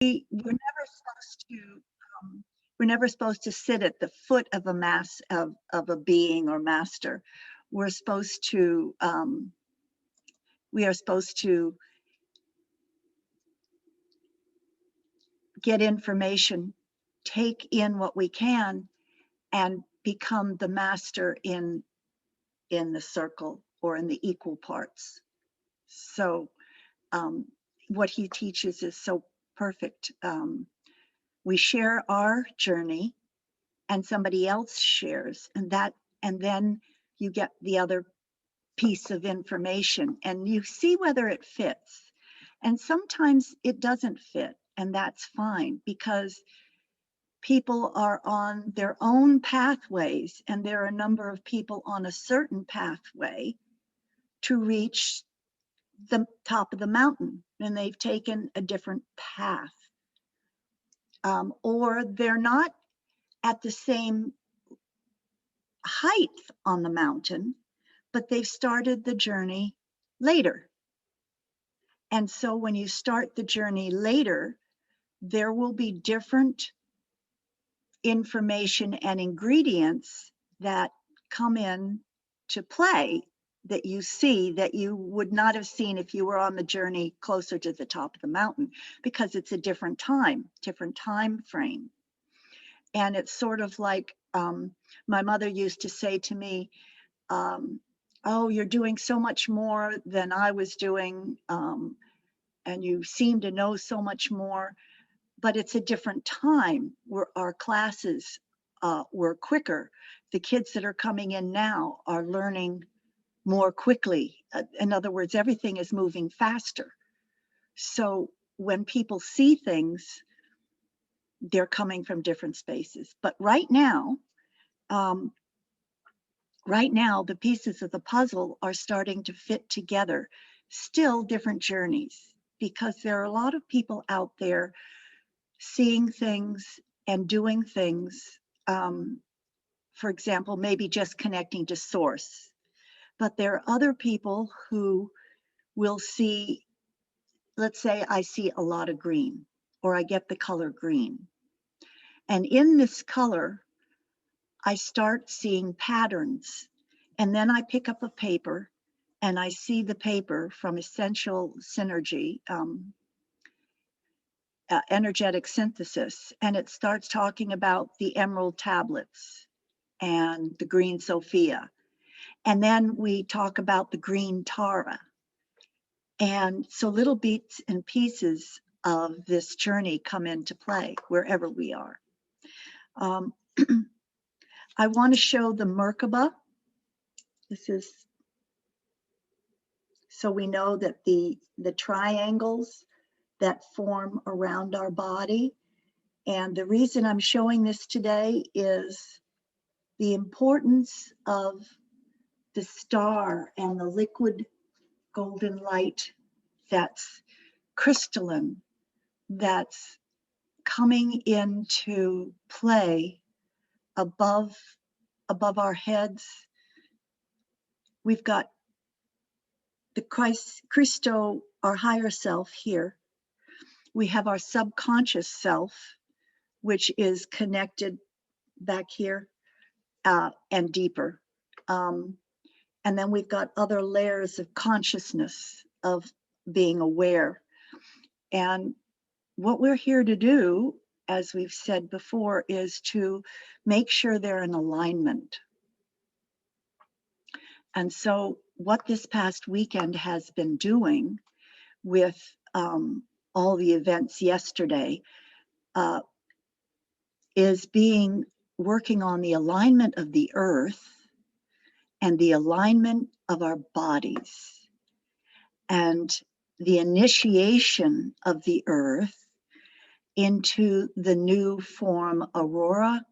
We're never supposed to sit at the foot of of a being or master. We're supposed to we are supposed to get information, take in what we can, and become the master in the circle or in the equal parts. So what he teaches is so perfect. We share our journey and somebody else shares, and then you get the other piece of information and you see whether it fits. And sometimes it doesn't fit, and that's fine, because people are on their own pathways, and there are a number of people on a certain pathway to reach the top of the mountain, and they've taken a different path. Or they're not at the same height on the mountain, but they've started the journey later. And so when you start the journey later, there will be different information and ingredients that come in to play that you see that you would not have seen if you were on the journey closer to the top of the mountain, because it's a different time frame. And it's sort of like my mother used to say to me, oh, you're doing so much more than I was doing, and you seem to know so much more, but it's a different time where our classes were quicker. The kids that are coming in now are learning more quickly. In other words, everything is moving faster. So when people see things, they're coming from different spaces. But right now, the pieces of the puzzle are starting to fit together. Still different journeys, because there are a lot of people out there seeing things and doing things. For example, maybe just connecting to source. But there are other people who will see, let's say I see a lot of green, or I get the color green. And in this color, I start seeing patterns. And then I pick up a paper and I see the paper from Essential Synergy, energetic synthesis, and it starts talking about the emerald tablets and the green Sophia. And then we talk about the green Tara. And so little bits and pieces of this journey come into play wherever we are. I want to show the Merkaba. This is so we know that the triangles that form around our body. And the reason I'm showing this today is the importance of the star and the liquid golden light that's crystalline, that's coming into play above our heads. We've got the Christo, our higher self here. We have our subconscious self, which is connected back here and deeper. And then we've got other layers of consciousness, of being aware. And what we're here to do, as we've said before, is to make sure they're in alignment. And so what this past weekend has been doing with all the events yesterday is working on the alignment of the earth and the alignment of our bodies and the initiation of the earth into the new form Aurora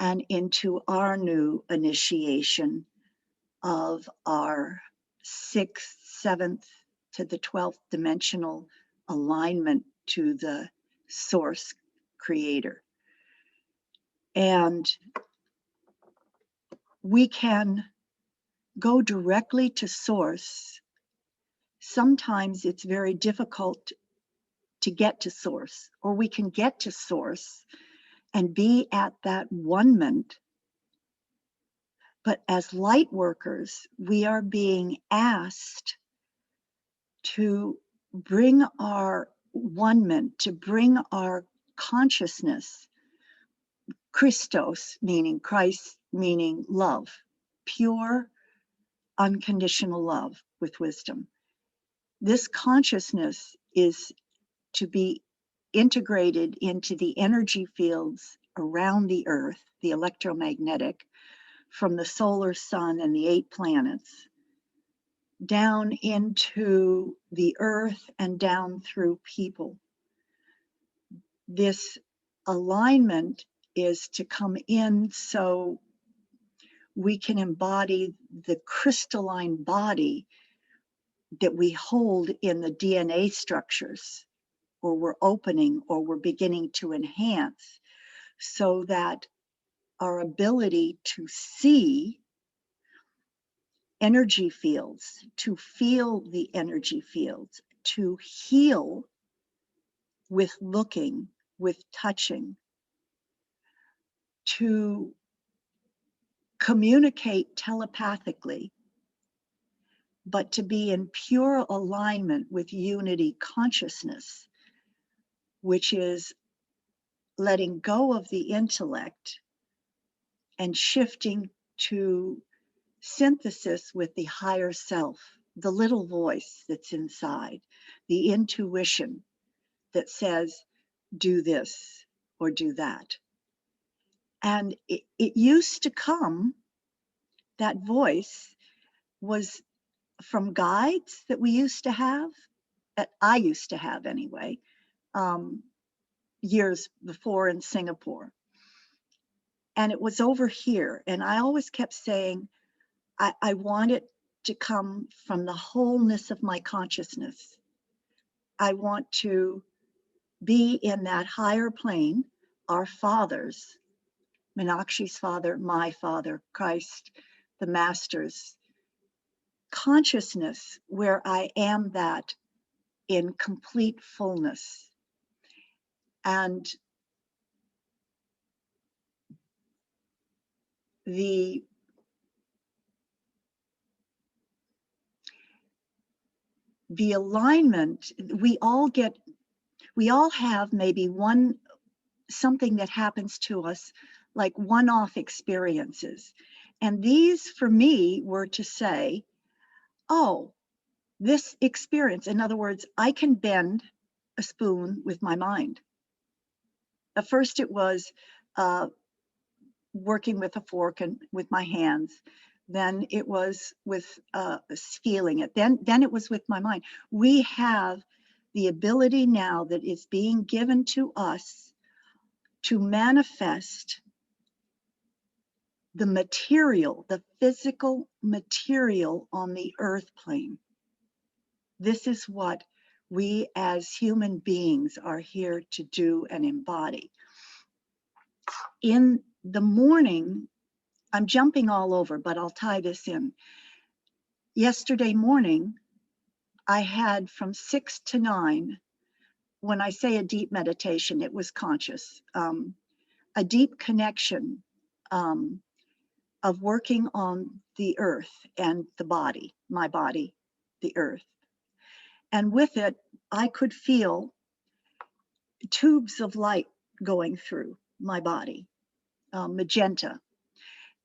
and into our new initiation of our 6th, 7th to the 12th dimensional alignment to the source creator. And we can go directly to source. Sometimes it's very difficult to get to source, or we can get to source and be at that one-ment. But as light workers, we are being asked to bring our one-ment, to bring our consciousness, Christos, meaning Christ, meaning love, pure, unconditional love with wisdom. This consciousness is to be integrated into the energy fields around the earth, the electromagnetic, from the solar sun and the 8 planets, down into the earth and down through people. This alignment is to come in so we can embody the crystalline body that we hold in the DNA structures, or we're opening, or we're beginning to enhance, so that our ability to see energy fields, to feel the energy fields, to heal with looking, with touching, to communicate telepathically, but to be in pure alignment with unity consciousness, which is letting go of the intellect and shifting to synthesis with the higher self, the little voice that's inside, the intuition that says, do this or do that. And it used to come, that voice was from guides that we used to have, that I used to have anyway, years before in Singapore. And it was over here. And I always kept saying, I want it to come from the wholeness of my consciousness. I want to be in that higher plane, our fathers, Meenakshi's father, my father, Christ, the masters, consciousness, where I am that in complete fullness. And the alignment, we all have maybe something that happens to us, like one-off experiences. And these for me were to say, oh, this experience, in other words, I can bend a spoon with my mind. At first it was working with a fork and with my hands. Then it was with feeling it. Then it was with my mind. We have the ability now that is being given to us to manifest the material, the physical material on the earth plane. This is what we as human beings are here to do and embody. In the morning, I'm jumping all over, but I'll tie this in. Yesterday morning, I had from 6 to 9, when I say a deep meditation, it was conscious, a deep connection of working on the earth and the body, my body, the earth. And with it, I could feel tubes of light going through my body, magenta.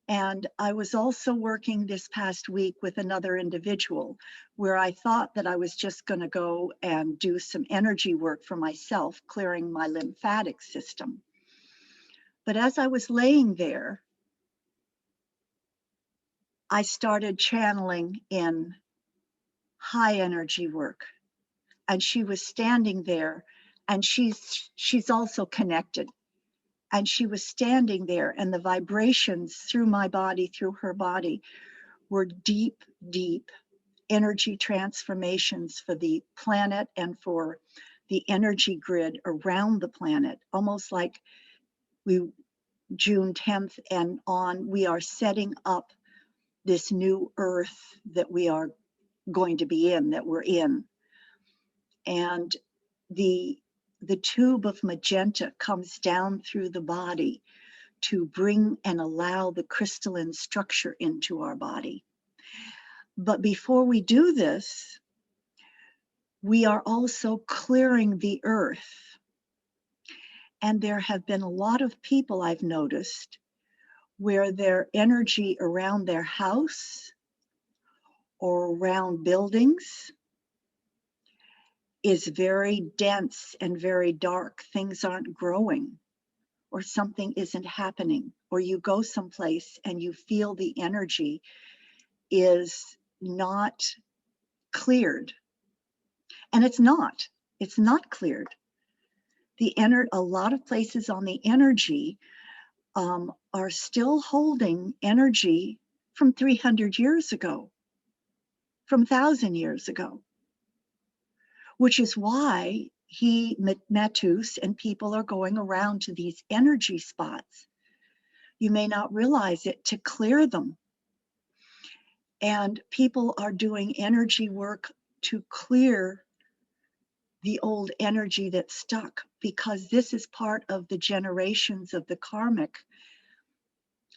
And I was also working this past week with another individual where I thought that I was just going to go and do some energy work for myself, clearing my lymphatic system. But as I was laying there, I started channeling in high energy work. And she was standing there, and she's also connected. And she was standing there, and the vibrations through my body, through her body, were deep, deep energy transformations for the planet and for the energy grid around the planet. Almost like June 10th and on, we are setting up this new earth that we are going to be in, that we're in. And the the tube of magenta comes down through the body to bring and allow the crystalline structure into our body. But before we do this, we are also clearing the earth. And there have been a lot of people I've noticed where their energy around their house or around buildings is very dense and very dark. Things aren't growing, or something isn't happening, or you go someplace and you feel the energy is not cleared. And it's not cleared. A lot of places on the energy are still holding energy from 300 years ago, from 1,000 years ago, which is why Matus and people are going around to these energy spots. You may not realize it, to clear them. And people are doing energy work to clear the old energy that's stuck, because this is part of the generations of the karmic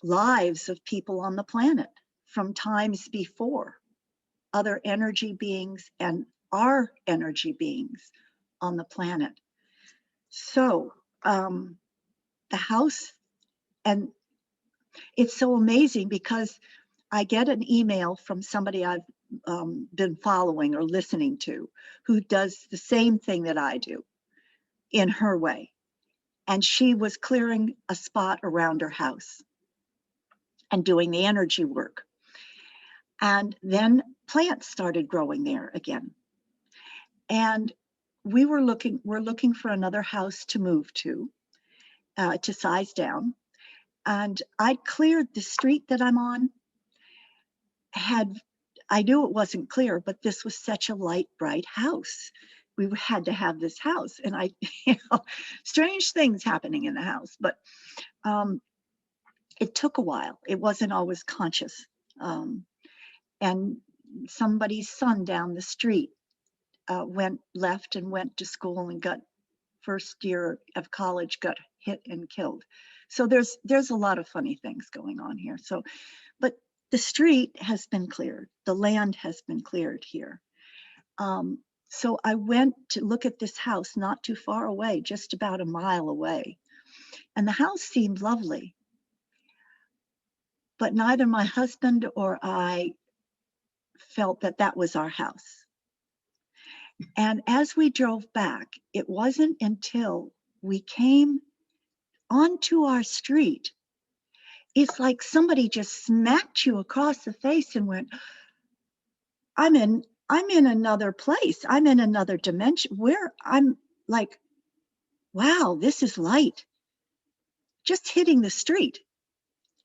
lives of people on the planet from times before, other energy beings and our energy beings on the planet. So the house, and it's so amazing because I get an email from somebody I've been following or listening to who does the same thing that I do in her way. And she was clearing a spot around her house and doing the energy work. And then plants started growing there again. And we're looking for another house to move to size down. And I cleared the street that I'm on. I knew it wasn't clear, but this was such a light, bright house. We had to have this house. And strange things happening in the house, but it took a while. It wasn't always conscious. And somebody's son down the street left and went to school and got first year of college, got hit and killed. So there's a lot of funny things going on here. So, but the street has been cleared. The land has been cleared here. So I went to look at this house not too far away, just about a mile away. And the house seemed lovely. But neither my husband or I felt that that was our house. And as we drove back, it wasn't until we came onto our street, it's like somebody just smacked you across the face and went, I'm in another place. I'm in another dimension where I'm like, wow, this is light. Just hitting the street.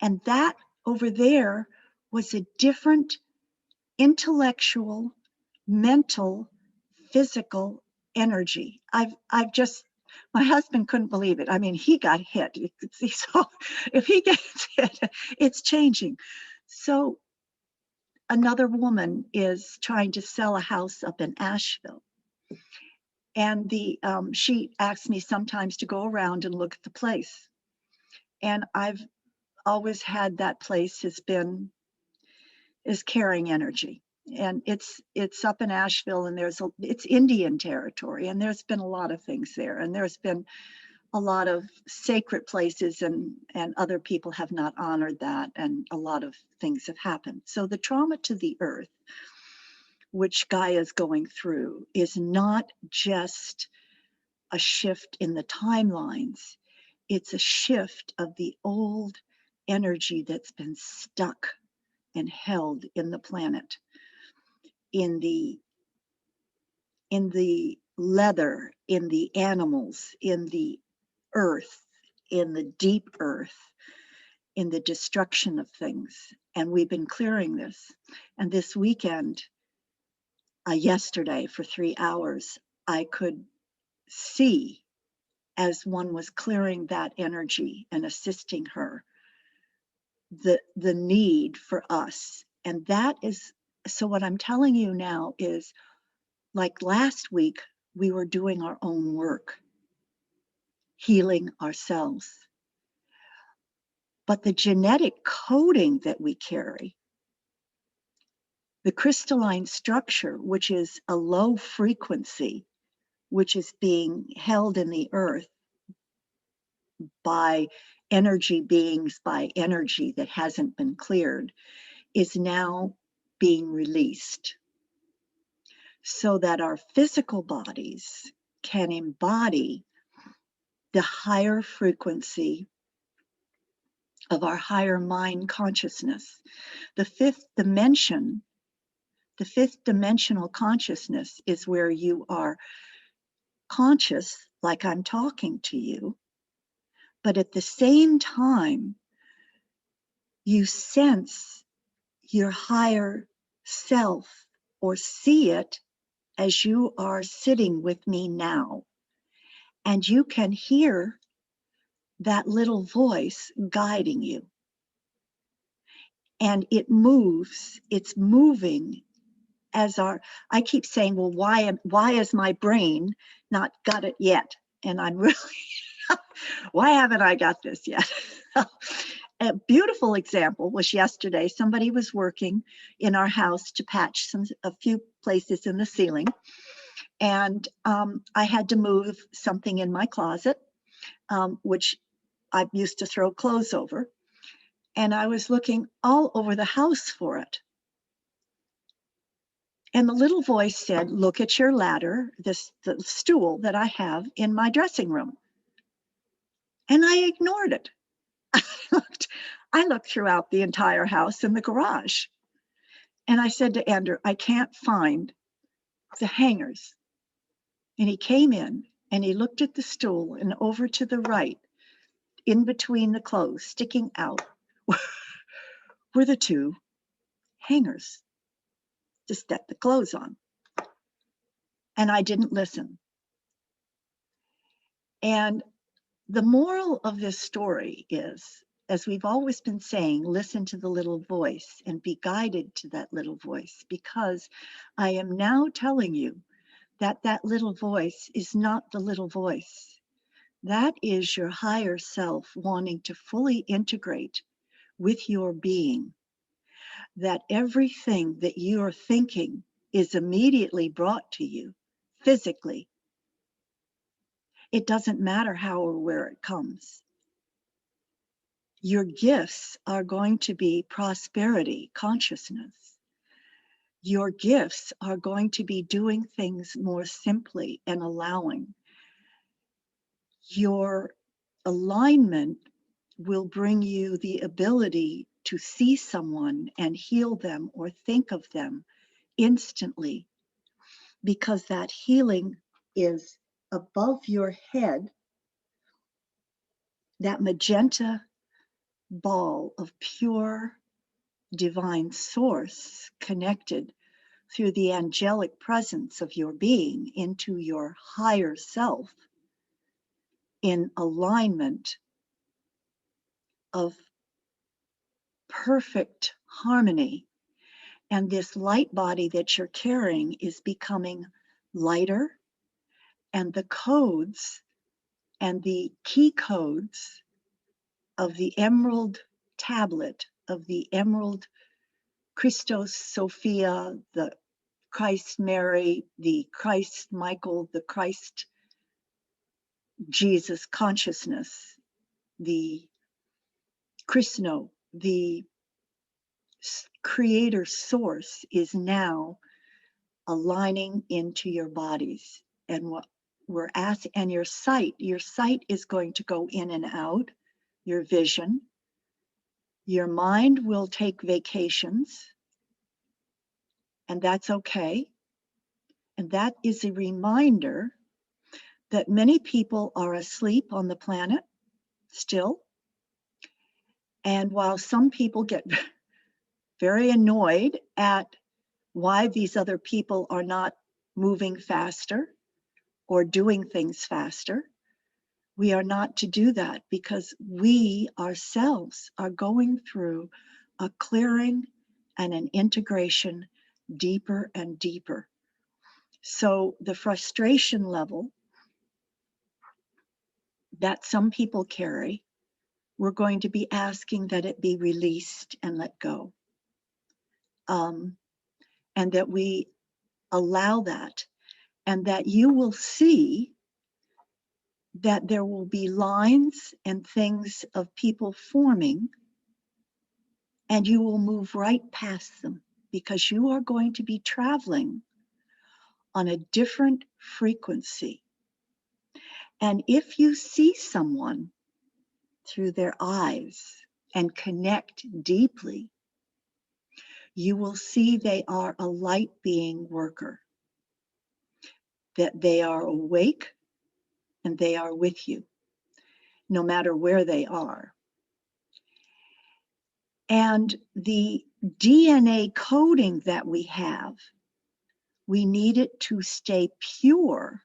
And that over there was a different intellectual, mental, physical energy. My husband couldn't believe it. I mean, he got hit. You could see, so if he gets hit, it's changing. So another woman is trying to sell a house up in Asheville. And she asks me sometimes to go around and look at the place. And I've always had that place is carrying energy. And it's up in Asheville, and it's Indian territory, and there's been a lot of things there, and there's been a lot of sacred places, and other people have not honored that, and a lot of things have happened. So the trauma to the earth, which Gaia is going through, is not just a shift in the timelines, it's a shift of the old energy that's been stuck and held in the planet, in the leather, in the animals, in the earth, in the deep earth, in the destruction of things. And we've been clearing this. And this weekend, yesterday for 3 hours, I could see, as one was clearing that energy and assisting her, the need for us. And that is, so what I'm telling you now is, like last week, we were doing our own work. healing ourselves. But the genetic coding that we carry, the crystalline structure, which is a low frequency, which is being held in the earth by energy beings, by energy that hasn't been cleared, is now being released so that our physical bodies can embody the higher frequency of our higher mind consciousness. The fifth dimension, the fifth dimensional consciousness is where you are conscious, like I'm talking to you, but at the same time, you sense your higher self or see it as you are sitting with me now. And you can hear that little voice guiding you. And it moves, it's moving as I keep saying, well, why is my brain not got it yet? And I'm really, why haven't I got this yet? A beautiful example was yesterday. Somebody was working in our house to patch a few places in the ceiling. And I had to move something in my closet, which I used to throw clothes over. And I was looking all over the house for it. And the little voice said, look at your ladder, the stool that I have in my dressing room. And I ignored it. I looked throughout the entire house in the garage. And I said to Andrew, I can't find the hangers. And he came in and he looked at the stool, and over to the right, in between the clothes, sticking out, were the two hangers to set the clothes on. And I didn't listen. And the moral of this story is, as we've always been saying, listen to the little voice and be guided to that little voice, because I am now telling you that that little voice is not the little voice. That is your higher self wanting to fully integrate with your being. That everything that you are thinking is immediately brought to you physically. It doesn't matter how or where it comes. Your gifts are going to be prosperity, consciousness. Your gifts are going to be doing things more simply and allowing. Your alignment will bring you the ability to see someone and heal them or think of them instantly, because that healing is above your head, that magenta ball of pure divine source connected through the angelic presence of your being into your higher self in alignment of perfect harmony. And this light body that you're carrying is becoming lighter, and the codes and the key codes of the emerald tablet, of the emerald Christos Sophia, the Christ Mary, the Christ Michael, the Christ Jesus consciousness, the Krishna, the creator source is now aligning into your bodies. And what we're asking, and your sight is going to go in and out, your vision. Your mind will take vacations, and that's okay. And that is a reminder that many people are asleep on the planet still. And while some people get very annoyed at why these other people are not moving faster or doing things faster, we are not to do that, because we ourselves are going through a clearing and an integration deeper and deeper. So the frustration level that some people carry, we're going to be asking that it be released and let go. And that we allow that, and that you will see that there will be lines and things of people forming, and you will move right past them because you are going to be traveling on a different frequency. And if you see someone through their eyes and connect deeply, you will see they are a light being worker, that they are awake and they are with you, no matter where they are. And the DNA coding that we have, we need it to stay pure,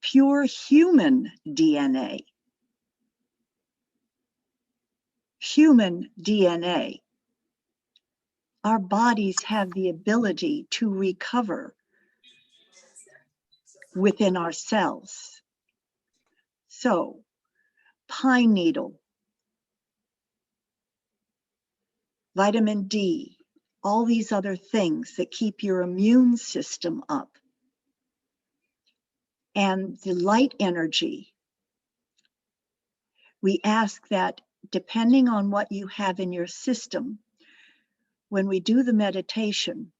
pure human DNA. Human DNA. Our bodies have the ability to recover within ourselves. So, pine needle, vitamin D, all these other things that keep your immune system up, and the light energy. We ask that depending on what you have in your system, when we do the meditation,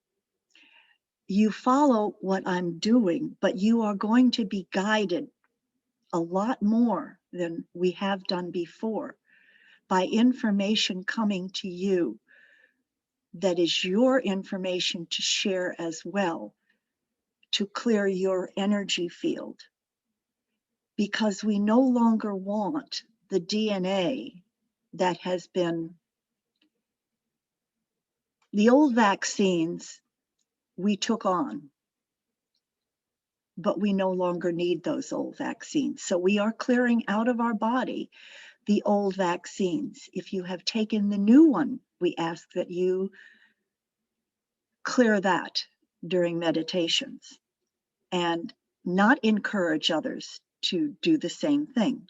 you follow what I'm doing, but you are going to be guided a lot more than we have done before by information coming to you that is your information to share as well, to clear your energy field. Because we no longer want the DNA that has been, the old vaccines we took on, but we no longer need those old vaccines. So we are clearing out of our body the old vaccines. If you have taken the new one, we ask that you clear that during meditations and not encourage others to do the same thing.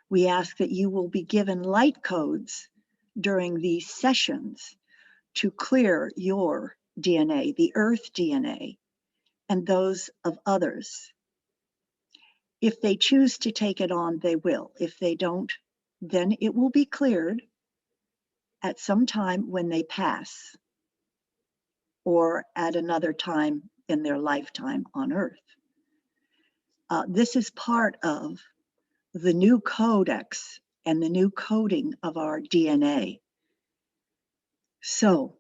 We ask that you will be given light codes during these sessions to clear your DNA, the earth DNA, and those of others. If they choose to take it on, they will. If they don't, then it will be cleared at some time when they pass, or at another time in their lifetime on Earth. This is part of the new codex and the new coding of our DNA. So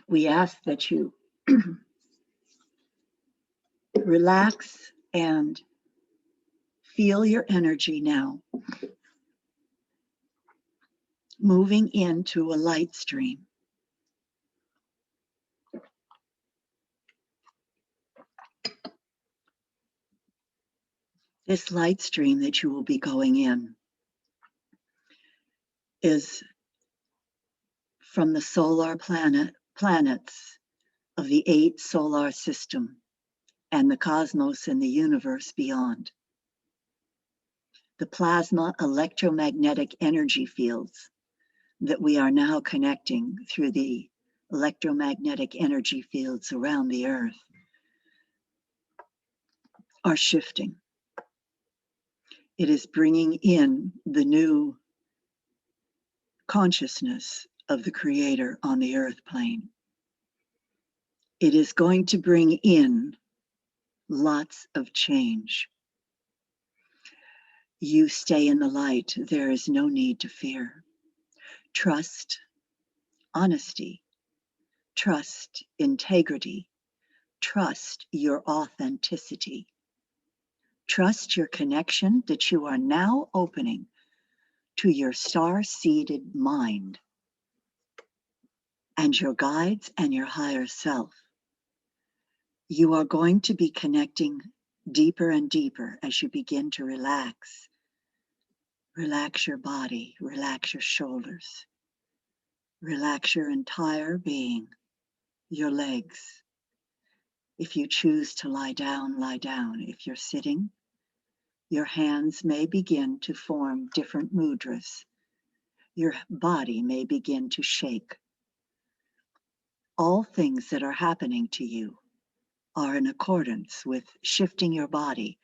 we ask that you relax and feel your energy now, moving into a light stream. This light stream that you will be going in is from the solar planets of the 8 solar system and the cosmos and the universe beyond. The plasma electromagnetic energy fields that we are now connecting through the electromagnetic energy fields around the Earth are shifting. It is bringing in the new consciousness of the Creator on the Earth plane. It is going to bring in lots of change. You stay in the light. There is no need to fear. Trust, honesty, trust, integrity, trust your authenticity. Trust your connection that you are now opening to your star-seeded mind and your guides and your higher self. You are going to be connecting deeper and deeper as you begin to relax. Relax your body, relax your shoulders, relax your entire being, your legs. If you choose to lie down, lie down. If you're sitting, Your hands may begin to form different mudras. Your body may begin to shake. All things that are happening to you are in accordance with shifting your body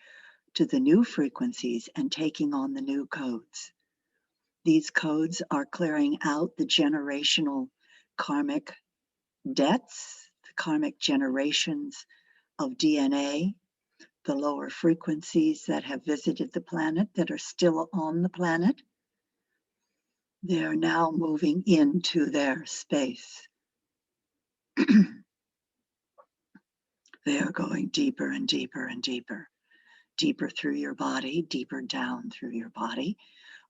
to the new frequencies and taking on the new codes. These codes are clearing out the generational karmic debts, the karmic generations of DNA, the lower frequencies that have visited the planet, that are still on the planet. They are now moving into their space. They are going deeper and deeper and deeper, deeper through your body, deeper down through your body,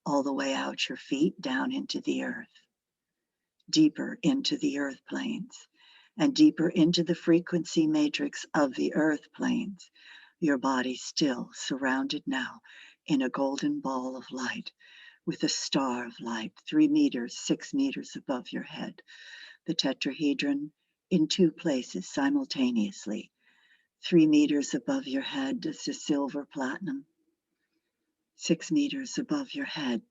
all the way out your feet, down into the earth, deeper into the earth planes, and deeper into the frequency matrix of the earth planes. Your body still surrounded now in a golden ball of light with a star of light, 3 meters, 6 meters above your head. The tetrahedron in 2 places simultaneously. 3 meters above your head is the silver platinum. 6 meters above your head,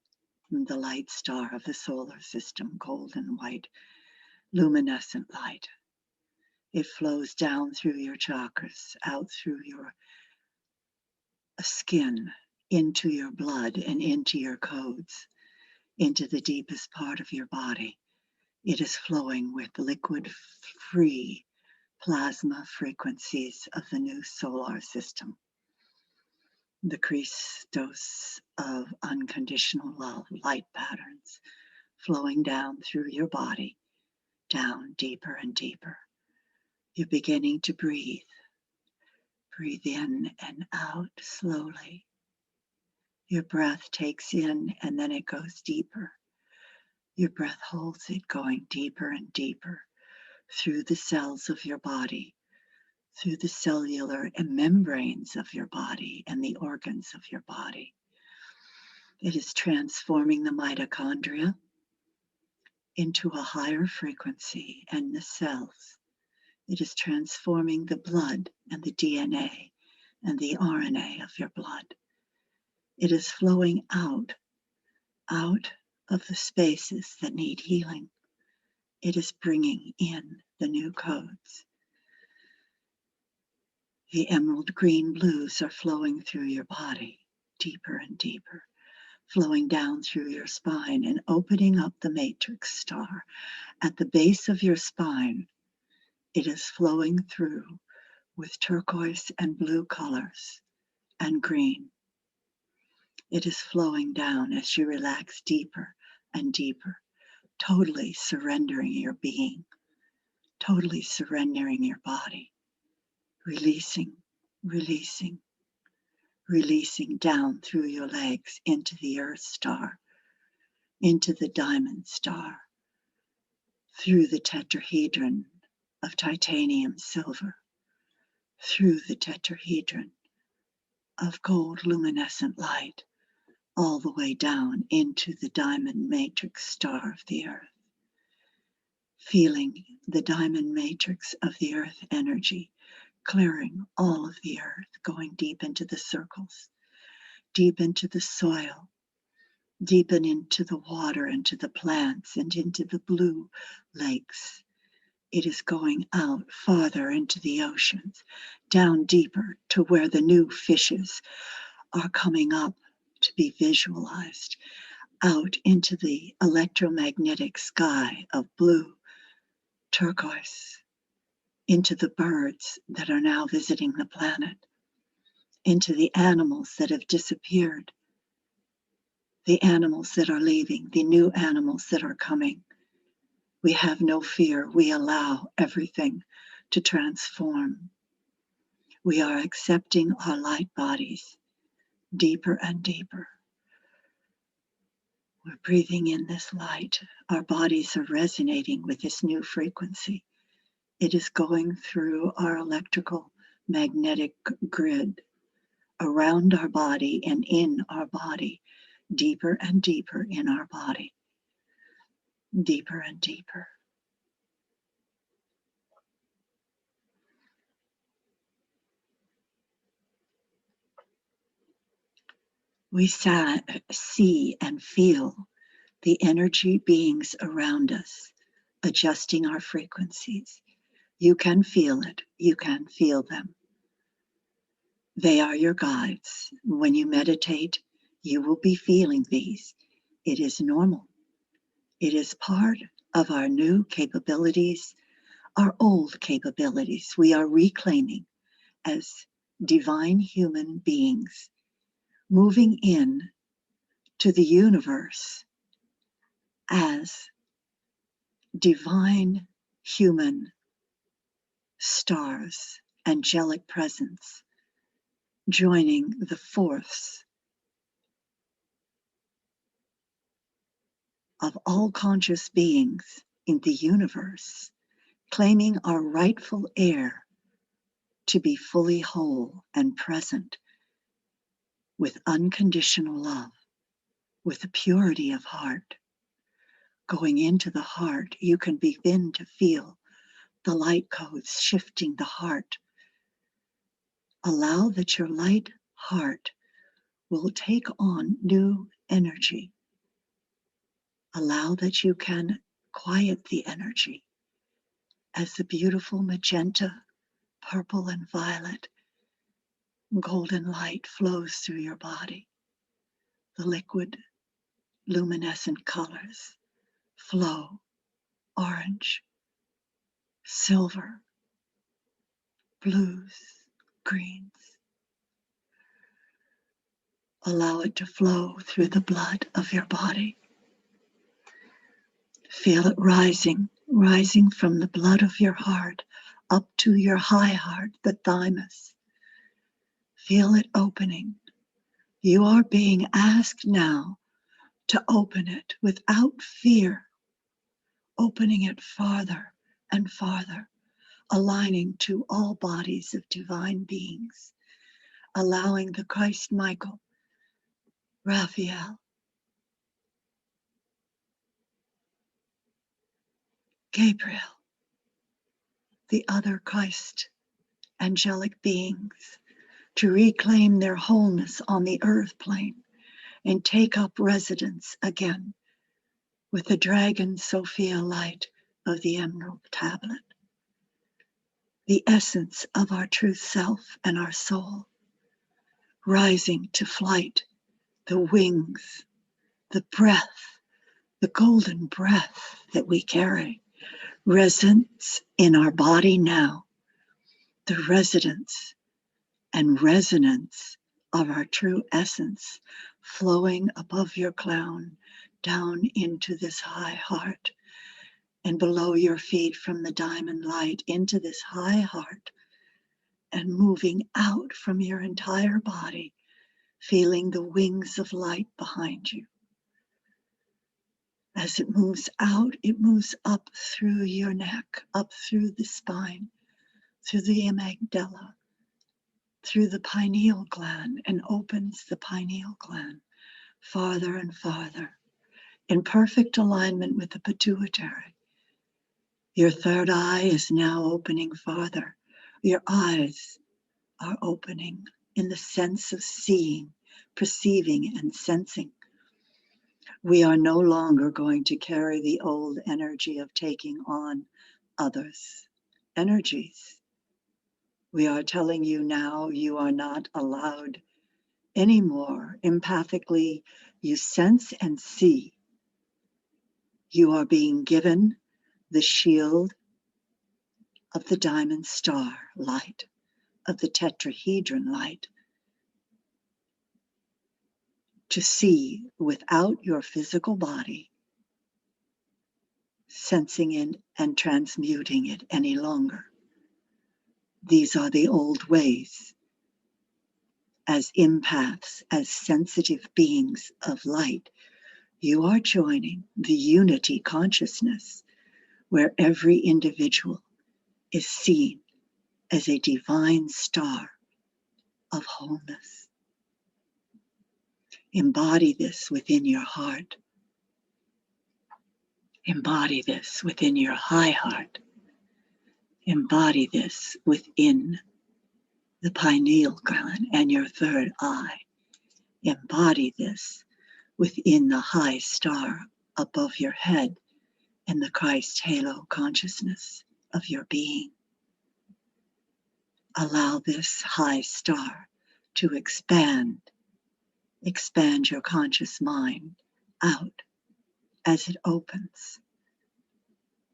the light star of the solar system, golden white, luminescent light. It flows down through your chakras, out through your skin, into your blood and into your codes, into the deepest part of your body. It is flowing with liquid free plasma frequencies of the new solar system. The Christos of unconditional love, light patterns flowing down through your body, down deeper and deeper. You're beginning to breathe. Breathe in and out slowly. Your breath takes in and then it goes deeper. Your breath holds it going deeper and deeper through the cells of your body, through the cellular and membranes of your body and the organs of your body. It is transforming the mitochondria into a higher frequency and the cells. It is transforming the blood and the DNA and the RNA of your blood. It is flowing out of the spaces that need healing. It is bringing in the new codes. The emerald green blues are flowing through your body, deeper and deeper, flowing down through your spine and opening up the matrix star. At the base of your spine, it is flowing through with turquoise and blue colors and green. It is flowing down as you relax deeper and deeper, totally surrendering your being, totally surrendering your body, releasing, releasing, releasing down through your legs into the earth star, into the diamond star, through the tetrahedron of titanium silver, through the tetrahedron of gold luminescent light, all the way down into the diamond matrix star of the earth. Feeling the diamond matrix of the earth energy, clearing all of the earth, going deep into the circles, deep into the soil, deep into the water, into the plants, and into the blue lakes. It is going out farther into the oceans, down deeper to where the new fishes are coming up to be visualized, out into the electromagnetic sky of blue, turquoise, into the birds that are now visiting the planet, into the animals that have disappeared, the animals that are leaving, the new animals that are coming. We have no fear. We allow everything to transform. We are accepting our light bodies deeper and deeper. We're breathing in this light. Our bodies are resonating with this new frequency. It is going through our electrical magnetic grid, around our body and in our body, deeper and deeper in our body, deeper and deeper. We see and feel the energy beings around us adjusting our frequencies. You can feel it. You can feel them. They are your guides. When you meditate, you will be feeling these. It is normal. It is part of our new capabilities, our old capabilities. We are reclaiming as divine human beings, moving in to the universe as divine human stars, angelic presence, joining the force of all conscious beings in the universe, claiming our rightful heir to be fully whole and present with unconditional love, with a purity of heart. Going into the heart, you can begin to feel the light codes shifting the heart. Allow that your light heart will take on new energy. Allow that you can quiet the energy as the beautiful magenta, purple, and violet golden light flows through your body. The liquid luminescent colors flow: orange, silver, blues, greens. Allow it to flow through the blood of your body. Feel it rising from the blood of your heart up to your high heart, the thymus. Feel it opening. You are being asked now to open it without fear, opening it farther and farther, aligning to all bodies of divine beings, allowing the Christ Michael, Raphael, Gabriel, the other Christ angelic beings to reclaim their wholeness on the earth plane and take up residence again with the dragon Sophia light of the emerald tablet, the essence of our true self and our soul, rising to flight, the wings, the breath, the golden breath that we carry, residence in our body now, the residence and resonance of our true essence flowing above your crown down into this high heart and below your feet from the diamond light into this high heart and moving out from your entire body, feeling the wings of light behind you. As it moves out, it moves up through your neck, up through the spine, through the amygdala, through the pineal gland, and opens the pineal gland farther and farther in perfect alignment with the pituitary. Your third eye is now opening farther. Your eyes are opening in the sense of seeing, perceiving, and sensing. We are no longer going to carry the old energy of taking on others' energies. We are telling you now you are not allowed anymore. Empathically, you sense and see. You are being given the shield of the diamond star light, of the tetrahedron light, to see without your physical body, sensing it and transmuting it any longer. These are the old ways. As empaths, as sensitive beings of light, you are joining the unity consciousness where every individual is seen as a divine star of wholeness. Embody this within your heart. Embody this within your high heart. Embody this within the pineal gland and your third eye. Embody this within the high star above your head and the Christ halo consciousness of your being. Allow this high star to expand your conscious mind out as it opens,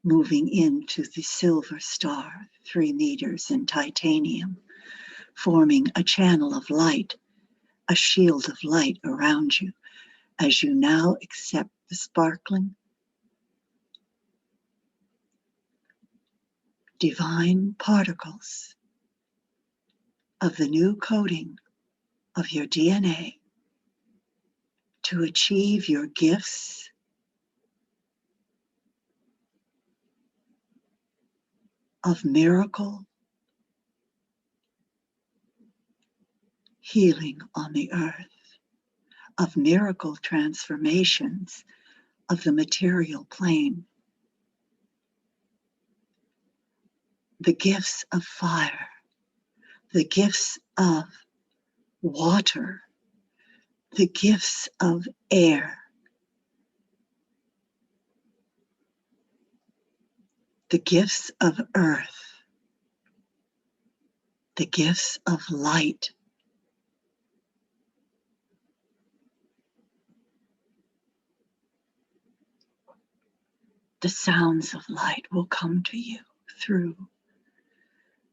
moving into the silver star, 3 meters in titanium, forming a channel of light, a shield of light around you as you now accept the sparkling, divine particles of the new coding of your DNA to achieve your gifts of miracle healing on the earth, of miracle transformations of the material plane, the gifts of fire, the gifts of water, the gifts of air, the gifts of earth, the gifts of light. The sounds of light will come to you through.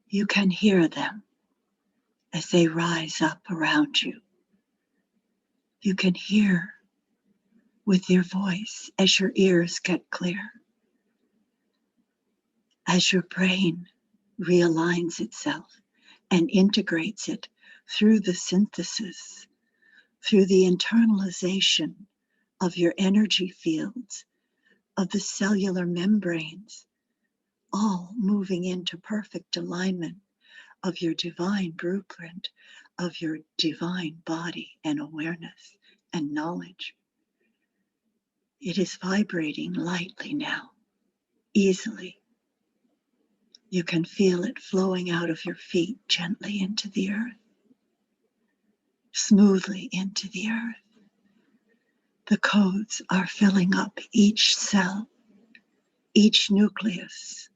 You can hear them as they rise up around you. You can hear with your voice as your ears get clear, as your brain realigns itself and integrates it through the synthesis, through the internalization of your energy fields, of the cellular membranes, all moving into perfect alignment of your divine blueprint, of your divine body and awareness and knowledge. It is vibrating lightly now, easily. You can feel it flowing out of your feet gently into the earth, smoothly into the earth. The codes are filling up each cell, each nucleus,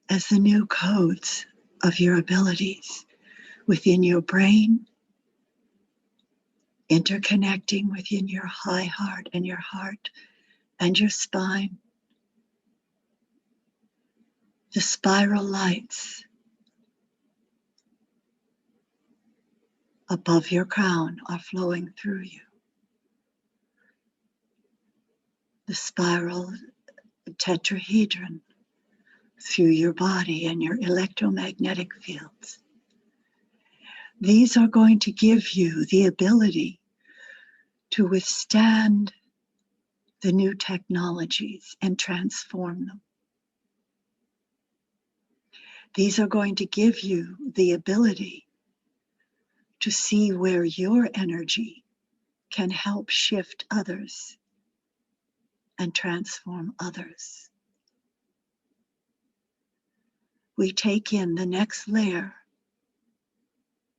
as the new codes of your abilities within your brain, interconnecting within your high heart and your spine. The spiral lights above your crown are flowing through you. The spiral tetrahedron through your body and your electromagnetic fields. These are going to give you the ability to withstand the new technologies and transform them. These are going to give you the ability to see where your energy can help shift others and transform others. We take in the next layer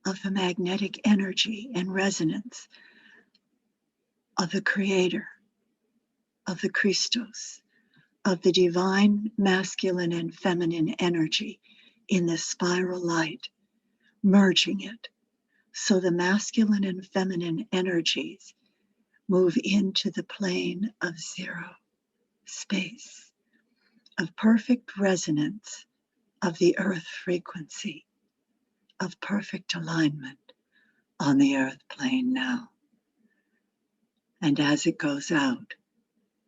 of the magnetic energy and resonance of the Creator, of the Christos, of the divine masculine and feminine energy in this spiral light, merging it so the masculine and feminine energies move into the plane of zero space, of perfect resonance of the earth frequency, of perfect alignment on the earth plane now. And as it goes out,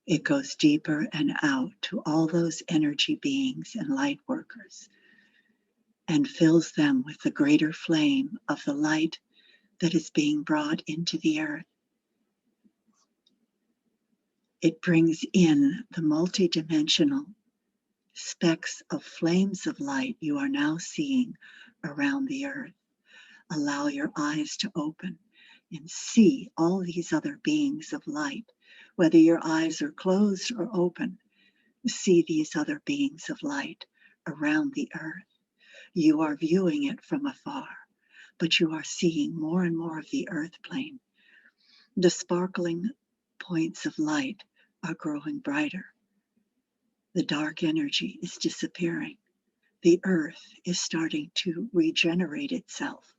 it goes deeper and out to all those energy beings and light workers and fills them with the greater flame of the light that is being brought into the earth. It brings in the multidimensional specks of flames of light you are now seeing around the earth. Allow your eyes to open and see all these other beings of light. Whether your eyes are closed or open, see these other beings of light around the earth. You are viewing it from afar, but you are seeing more and more of the earth plane. The sparkling points of light are growing brighter. The dark energy is disappearing. The earth is starting to regenerate itself.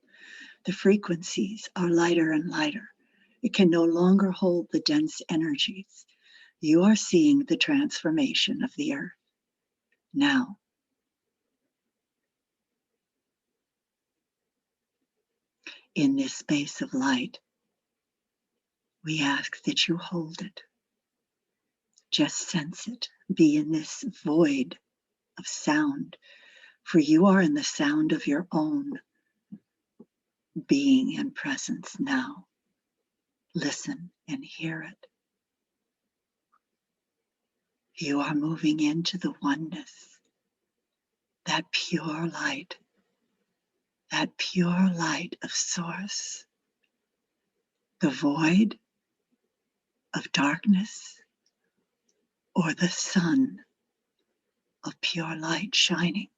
The frequencies are lighter and lighter. It can no longer hold the dense energies. You are seeing the transformation of the earth. Now, in this space of light, we ask that you hold it. Just sense it. Be in this void of sound, for you are in the sound of your own being and presence now. Listen and hear it. You are moving into the oneness, that pure light of source. The void of darkness or the sun of pure light shining.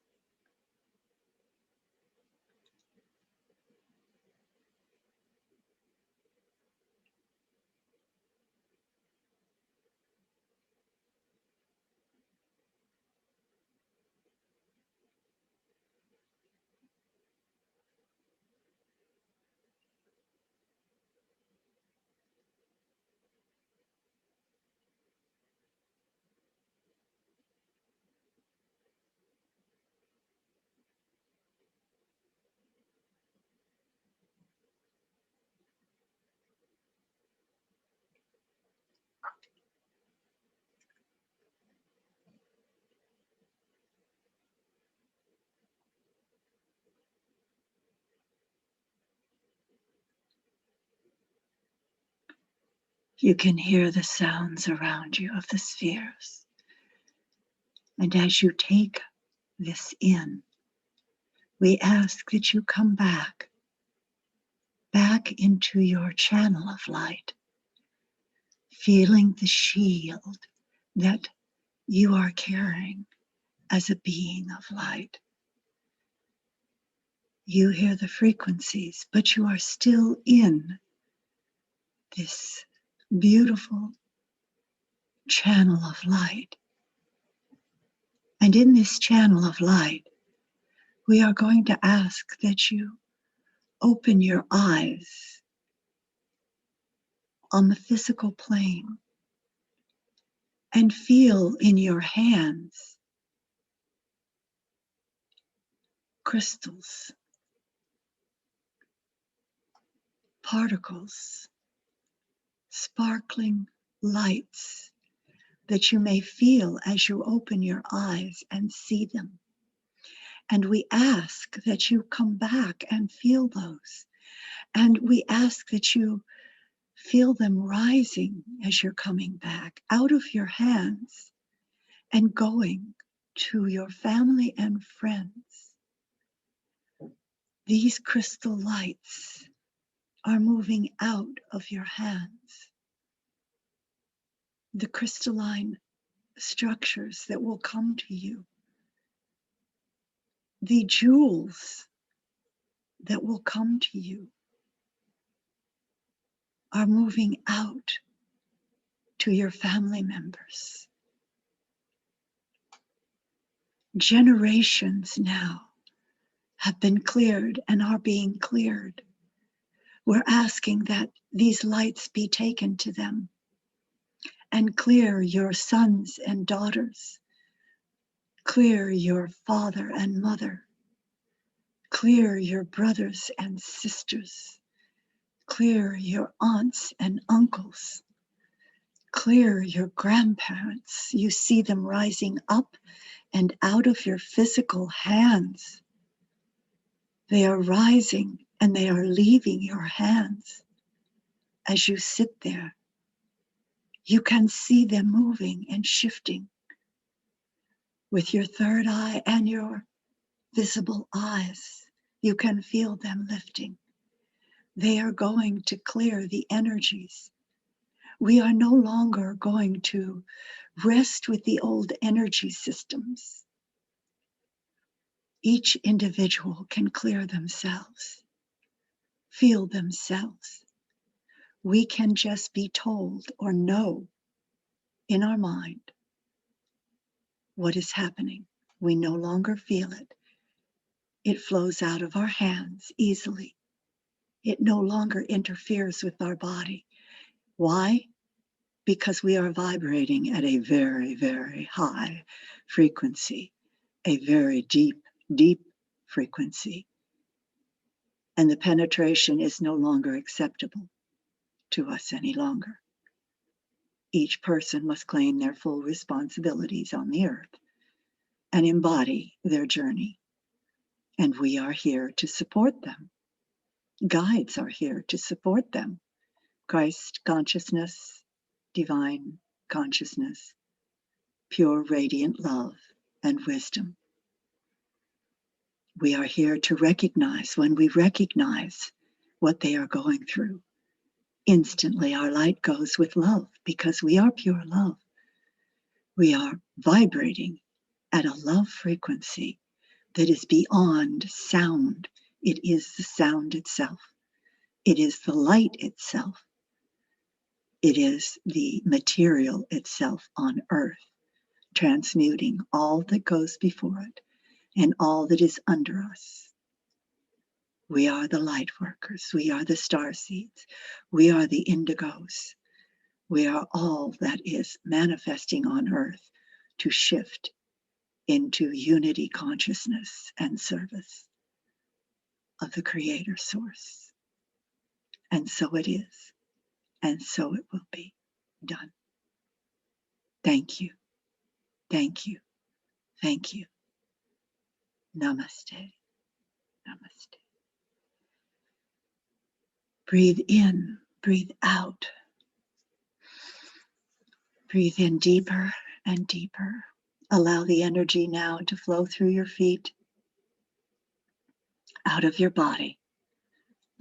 You can hear the sounds around you of the spheres. And as you take this in, we ask that you come back into your channel of light, feeling the shield that you are carrying as a being of light. You hear the frequencies, but you are still in this beautiful channel of light. And in this channel of light, we are going to ask that you open your eyes on the physical plane and feel in your hands crystals, particles, sparkling lights that you may feel as you open your eyes and see them. And we ask that you come back and feel those. And we ask that you feel them rising as you're coming back out of your hands and going to your family and friends. These crystal lights are moving out of your hands. The crystalline structures that will come to you, the jewels that will come to you, are moving out to your family members. Generations now have been cleared and are being cleared. We're asking that these lights be taken to them and clear your sons and daughters, clear your father and mother, clear your brothers and sisters, clear your aunts and uncles, clear your grandparents. You see them rising up and out of your physical hands. They are rising and they are leaving your hands as you sit there. You can see them moving and shifting with your third eye and your visible eyes. You can feel them lifting. They are going to clear the energies. We are no longer going to rest with the old energy systems. Each individual can clear themselves. feel themselves. We can just be told or know in our mind what is happening. We no longer feel it. It flows out of our hands easily. It no longer interferes with our body. Why? Because we are vibrating at a very, very high frequency, a very deep, deep frequency. And the penetration is no longer acceptable to us any longer. Each person must claim their full responsibilities on the earth and embody their journey. And we are here to support them. Guides are here to support them. Christ consciousness, divine consciousness, pure radiant love and wisdom. We are here to recognize. When we recognize what they are going through, instantly our light goes with love, because we are pure love. We are vibrating at a love frequency that is beyond sound. It is the sound itself. It is the light itself. It is the material itself on earth, transmuting all that goes before it and all that is under us. We are the light workers. We are the star seeds. We are the indigos. We are all that is manifesting on earth to shift into unity consciousness and service of the Creator Source. And so it is, and so it will be done. Thank you, thank you, thank you. Namaste, namaste. Breathe in, breathe out. Breathe in deeper and deeper. Allow the energy now to flow through your feet, out of your body.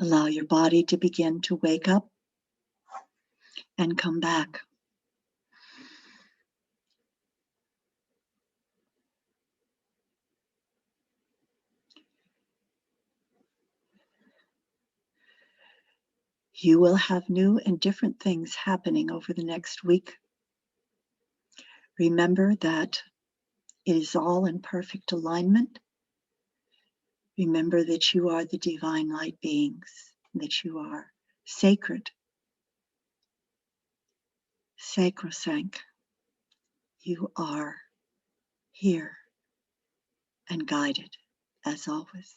Allow your body to begin to wake up and come back. You will have new and different things happening over the next week. Remember that it is all in perfect alignment. Remember that you are the divine light beings, that you are sacred, sacrosanct. You are here and guided as always.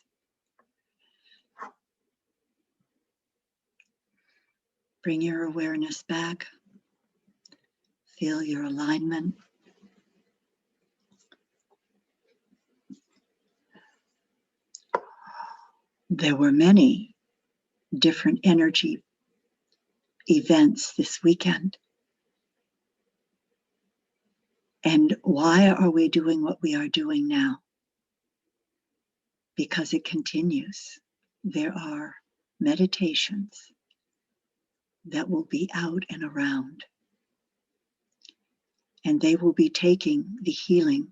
Bring your awareness back. Feel your alignment. There were many different energy events this weekend. And why are we doing what we are doing now? Because it continues. There are meditations that will be out and around. And they will be taking the healing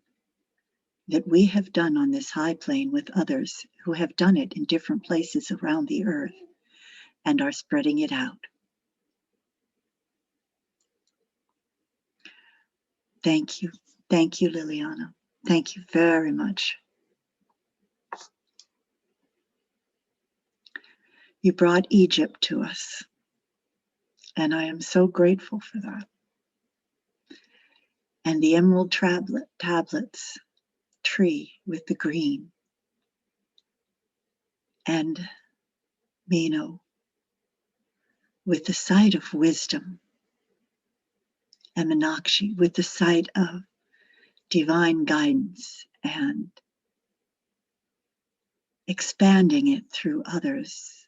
that we have done on this high plane with others who have done it in different places around the earth and are spreading it out. Thank you. Thank you, Liliana. Thank you very much. You brought Egypt to us, and I am so grateful for that. And the emerald tablets, tree with the green, and Mino with the sight of wisdom, and Meenakshi with the sight of divine guidance and expanding it through others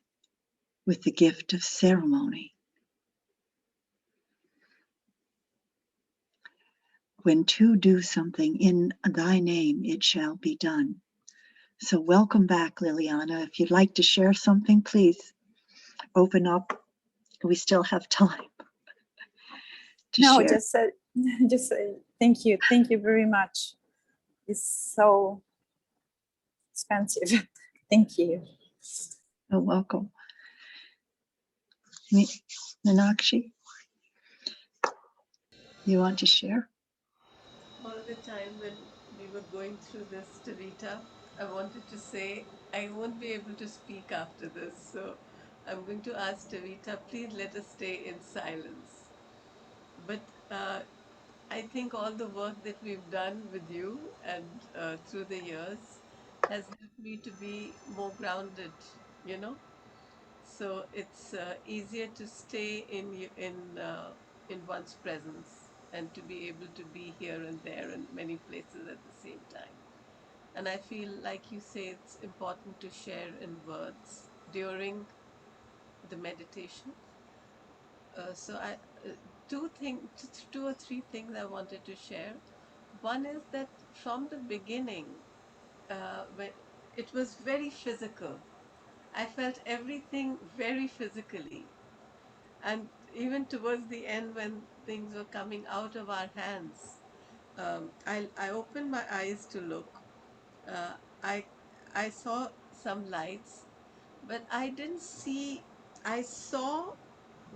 with the gift of ceremony. When two do something in thy name, it shall be done. So welcome back, Liliana. If you'd like to share something, please open up. We still have time to share. Just thank you. Thank you very much. It's so expensive. Thank you. You're welcome. Meenakshi, you want to share? All the time when we were going through this, Taveta, I wanted to say I won't be able to speak after this, so I'm going to ask Taveta, please let us stay in silence. But I think all the work that we've done with you and through the years has helped me to be more grounded, you know. So it's easier to stay in one's presence and to be able to be here and there and many places at the same time. And I feel, like you say, it's important to share in words during the meditation. So two or three things I wanted to share. One is that from the beginning, when it was very physical, I felt everything very physically. And even towards the end, when things were coming out of our hands, I opened my eyes to look. Uh, I, I saw some lights, but I didn't see, I saw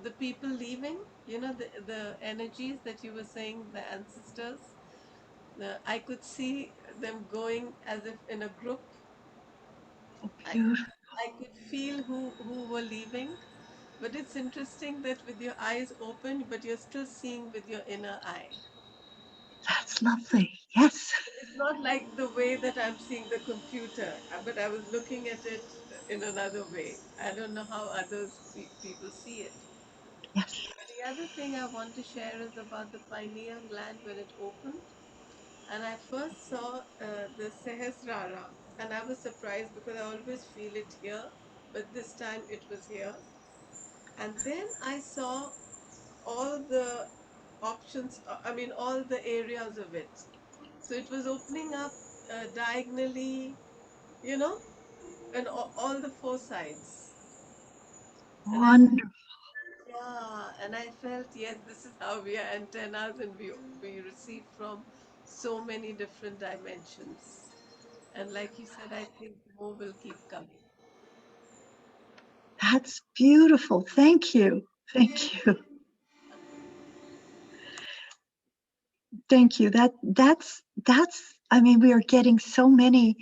the people leaving, the energies that you were saying, the ancestors. I could see them going as if in a group. I, Beautiful. I could feel who were leaving. But it's interesting that with your eyes open, but you're still seeing with your inner eye. That's lovely. Yes. It's not like the way that I'm seeing the computer, but I was looking at it in another way. I don't know how people see it. Yes. The other thing I want to share is about the pineal gland when it opened. And I first saw the Sahasrara, and I was surprised because I always feel it here, but this time it was here. And then I saw all the options, all the areas of it. So it was opening up diagonally, you know, and all the four sides. And I, Wonderful. yeah, and I felt, yes, this is how we are antennas and we receive from so many different dimensions. And like you said, I think more will keep coming. That's beautiful. Thank you. Thank you. Thank you. I mean, we are getting so many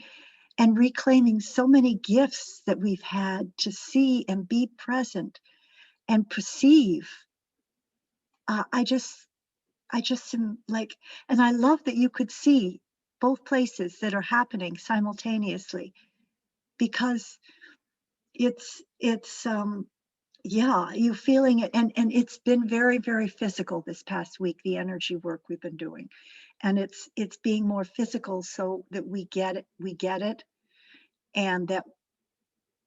and reclaiming so many gifts that we've had to see and be present and perceive. I just am like, and I love that you could see both places that are happening simultaneously, because it's yeah, you feeling it, and it's been very, very physical this past week, the energy work we've been doing, and it's being more physical so that we get it, and that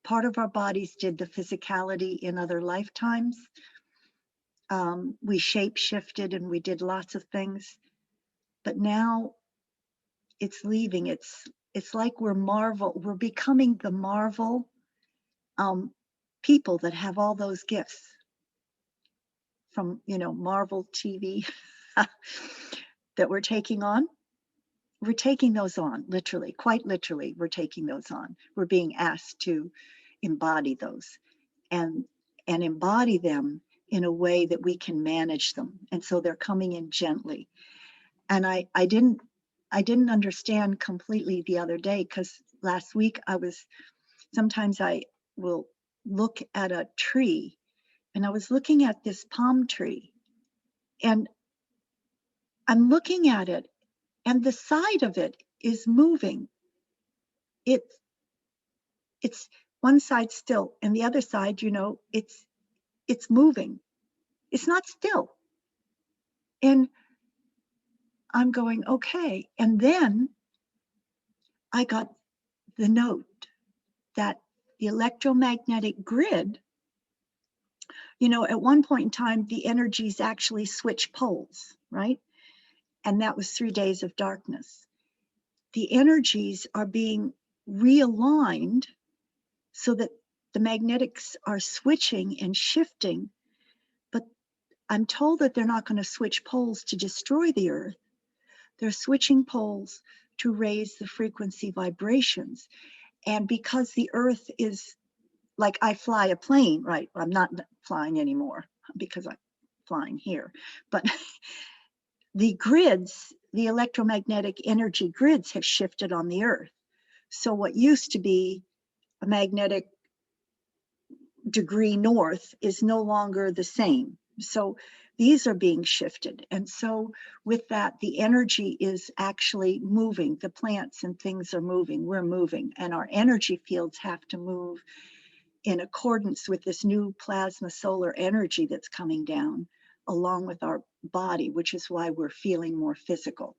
part of our bodies did the physicality in other lifetimes. We shape shifted and we did lots of things, but now it's leaving. It's like we're becoming the Marvel people that have all those gifts from Marvel TV that we're taking on. We're taking those on, literally, quite literally. We're taking those on. We're being asked to embody those and embody them in a way that we can manage them. And so they're coming in gently. And I didn't understand completely the other day, because last week sometimes I will look at a tree, and I was looking at this palm tree, and I'm looking at it, and the side of it is moving. It's one side still, and the other side, it's moving. It's not still. And I'm going, okay. And then I got the note that the electromagnetic grid, at one point in time, the energies actually switch poles, right? And that was 3 days of darkness. The energies are being realigned so that the magnetics are switching and shifting, but I'm told that they're not going to switch poles to destroy the earth. They're switching poles to raise the frequency vibrations. And because the earth is like, I fly a plane, right? I'm not flying anymore because I'm flying here. But the grids, the electromagnetic energy grids have shifted on the Earth. So what used to be a magnetic degree north is no longer the same. So these are being shifted. And so with that, the energy is actually moving. The plants and things are moving. We're moving. And our energy fields have to move in accordance with this new plasma solar energy that's coming down along with our body, which is why we're feeling more physical.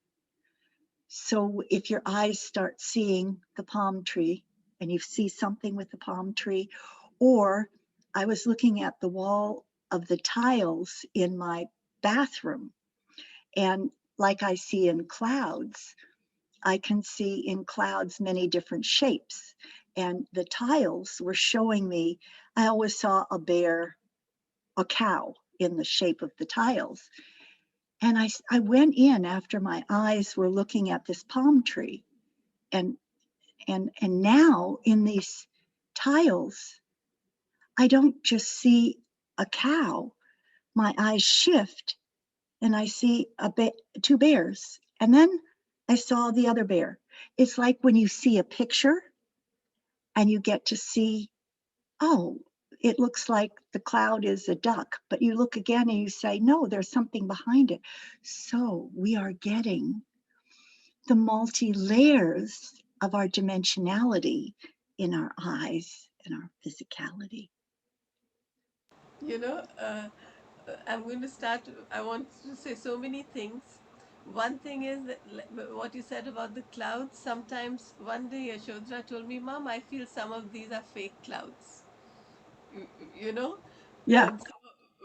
So if your eyes start seeing the palm tree and you see something with the palm tree, or I was looking at the wall of the tiles in my bathroom, and like I see in clouds, I can see in clouds many different shapes. And the tiles were showing me, I always saw a bear, a cow in the shape of the tiles. And I went in after my eyes were looking at this palm tree. And now in these tiles, I don't just see a cow. My eyes shift and I see two bears. And then I saw the other bear. It's like when you see a picture and you get to see, oh, it looks like the cloud is a duck, but you look again and you say, no, there's something behind it. So we are getting the multi-layers of our dimensionality in our eyes and our physicality. You know, I'm going to start. I want to say so many things. One thing is that what you said about the clouds. Sometimes one day Yashodhara told me, Mom, I feel some of these are fake clouds. You, you know? Yeah, And so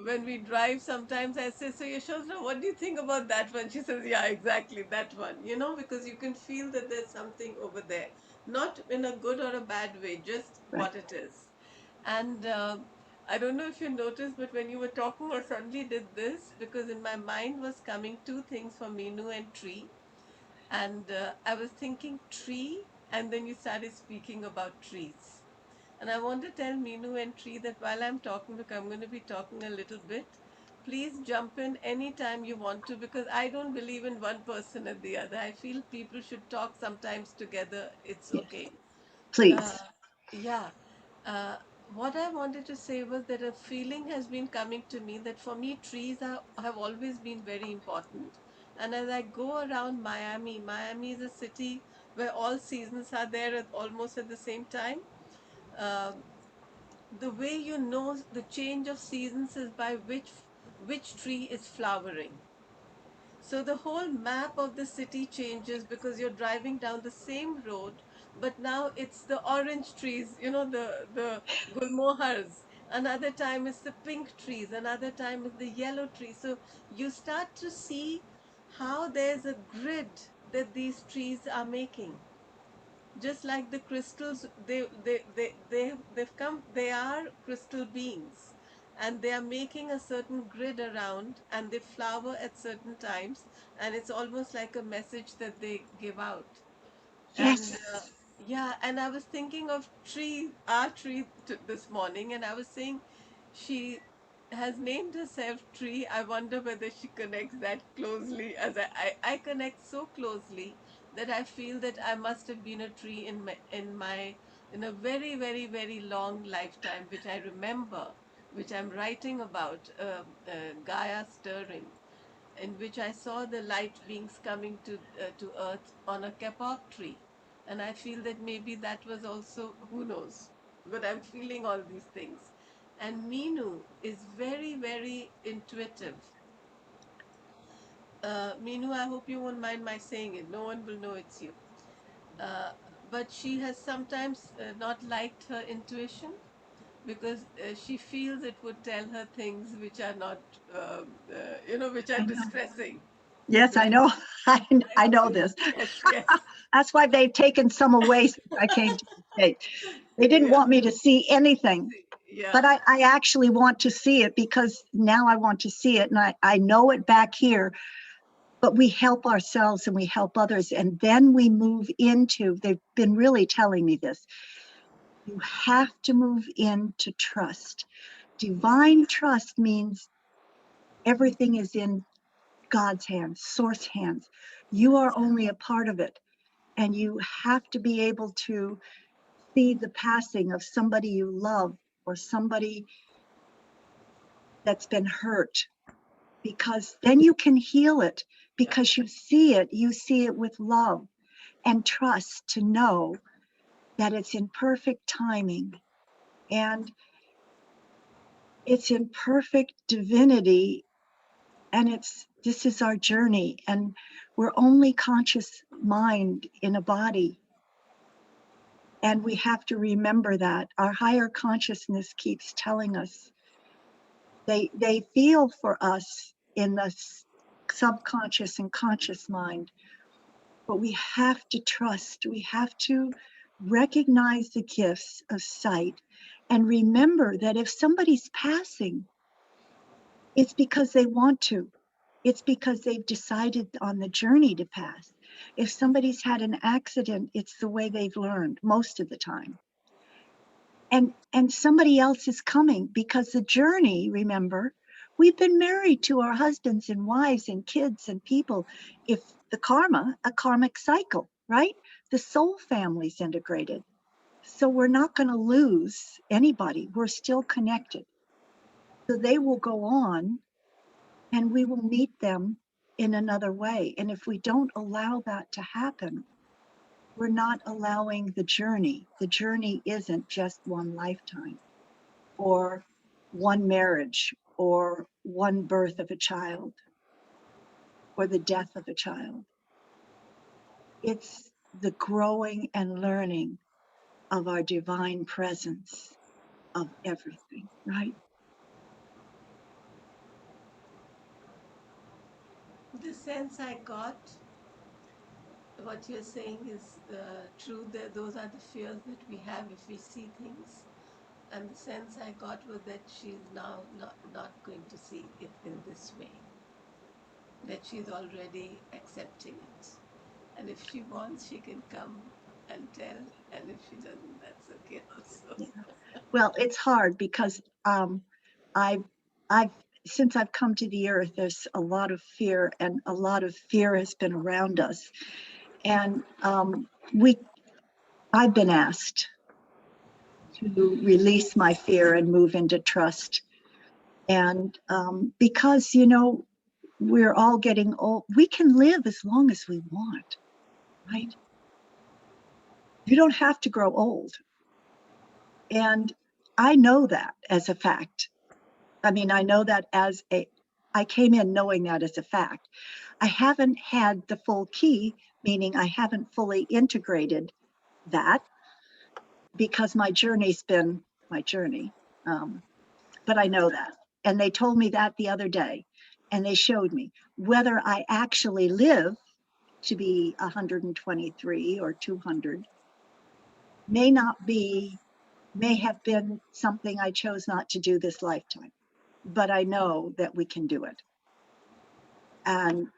when we drive, sometimes I say, so Yashodhara, what do you think about that one? She says, yeah, exactly, that one. Because you can feel that there's something over there. Not in a good or a bad way, just right. what it is. And I don't know if you noticed, but when you were talking, I suddenly did this because in my mind was coming two things for Minu and tree. And I was thinking tree, and then you started speaking about trees. And I want to tell Minu and Tree that while I'm talking, because I'm going to be talking a little bit, please jump in anytime you want to, because I don't believe in one person or the other. I feel people should talk sometimes together. It's Yes, okay. Uh, please. yeah. Uh, what I wanted to say was that a feeling has been coming to me that for me, have always been very important. And as I go around Miami, Miami is a city where all seasons are there almost at the same time. Um the way you know the change of seasons is by which tree is flowering. So the whole map of the city changes because you're driving down the same road, but now it's the orange trees, the gulmohars. Another time it's the pink trees, another time it's the yellow trees. So you start to see how there's a grid that these trees are making, just like the crystals. They've come, they are crystal beings, and they are making a certain grid around, and they flower at certain times, and it's almost like a message that they give out. And Yes. yeah, and I was thinking of our tree this morning, and I was saying she has named herself Tree. I wonder whether she connects that closely as I connect so closely that I feel that I must have been a tree in a very, very, very long lifetime, which I remember, which I'm writing about, Gaia stirring, in which I saw the light beings coming to Earth on a kapok tree. And I feel that maybe that was also, who knows, but I'm feeling all these things. And Minu is very, very intuitive. Minu, I hope you won't mind my saying it. No one will know it's you. Uh, but she has sometimes not liked her intuition because she feels it would tell her things which are not, which are I know. distressing. Yes, I Because know. I know I, this. yes, yes, That's why they've taken some away since I came to the States. They didn't yeah, want me to see anything, yeah, but I actually want to see it because now I want to see it and I know it back here, but we help ourselves and we help others. And then we move into, they've been really telling me this, you have to move into trust. Divine trust means everything is in God's hands, source hands. You are only a part of it. And you have to be able to see the passing of somebody you love or somebody that's been hurt, because then you can heal it, because you see it with love and trust, to know that it's in perfect timing and it's in perfect divinity, and this is our journey, and we're only conscious mind in a body. And we have to remember that our higher consciousness keeps telling us, they feel for us in the subconscious and conscious mind, but we have to trust, we have to recognize the gifts of sight and remember that if somebody's passing, it's because they want to. It's because they've decided on the journey to pass. If somebody's had an accident, it's the way they've learned most of the time. And somebody else is coming, because the journey, remember, we've been married to our husbands and wives and kids and people. If the karma, a karmic cycle, right? The soul family's integrated. So we're not going to lose anybody. We're still connected. So they will go on and we will meet them in another way. And if we don't allow that to happen, we're not allowing the journey. The journey isn't just one lifetime or one marriage or one birth of a child or the death of a child. It's the growing and learning of our divine presence of everything, right? The sense I got, what you're saying is true, that those are the fears that we have if we see things. And the sense I got was that she's now not going to see it in this way, that she's already accepting it. And if she wants, she can come and tell, and if she doesn't, that's okay also. Yeah. Well, it's hard because I've since I've come to the earth, there's a lot of fear, and a lot of fear has been around us. And I've been asked to release my fear and move into trust. And because, we're all getting old, we can live as long as we want, right? You don't have to grow old. And I know that as a fact. I mean, I know that I came in knowing that as a fact. I haven't had the full key, meaning I haven't fully integrated that, because my journey's been my journey. But I know that. And they told me that the other day, and they showed me whether I actually live to be 123 or 200 may have been something I chose not to do this lifetime. But I know that we can do it. And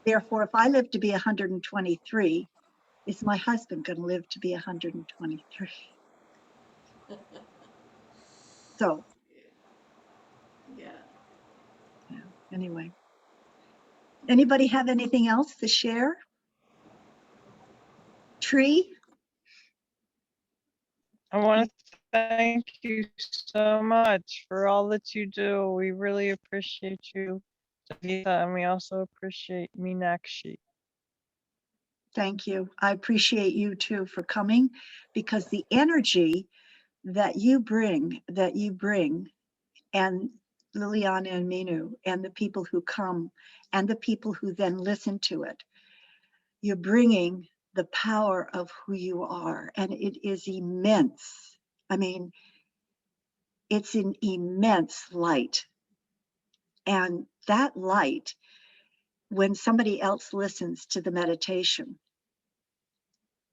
therefore, if I live to be 123, is my husband going to live to be 123? So, Yeah. yeah, anyway. Anybody have anything else to share? Tree? I want to thank you so much for all that you do. We really appreciate you, Taveta, and we also appreciate Meenakshi. Thank you. I appreciate you too for coming, because the energy that you bring, and Liliana and Minu, and the people who come, and the people who then listen to it, you're bringing the power of who you are, and it is immense. I mean, it's an immense light. And that light, when somebody else listens to the meditation,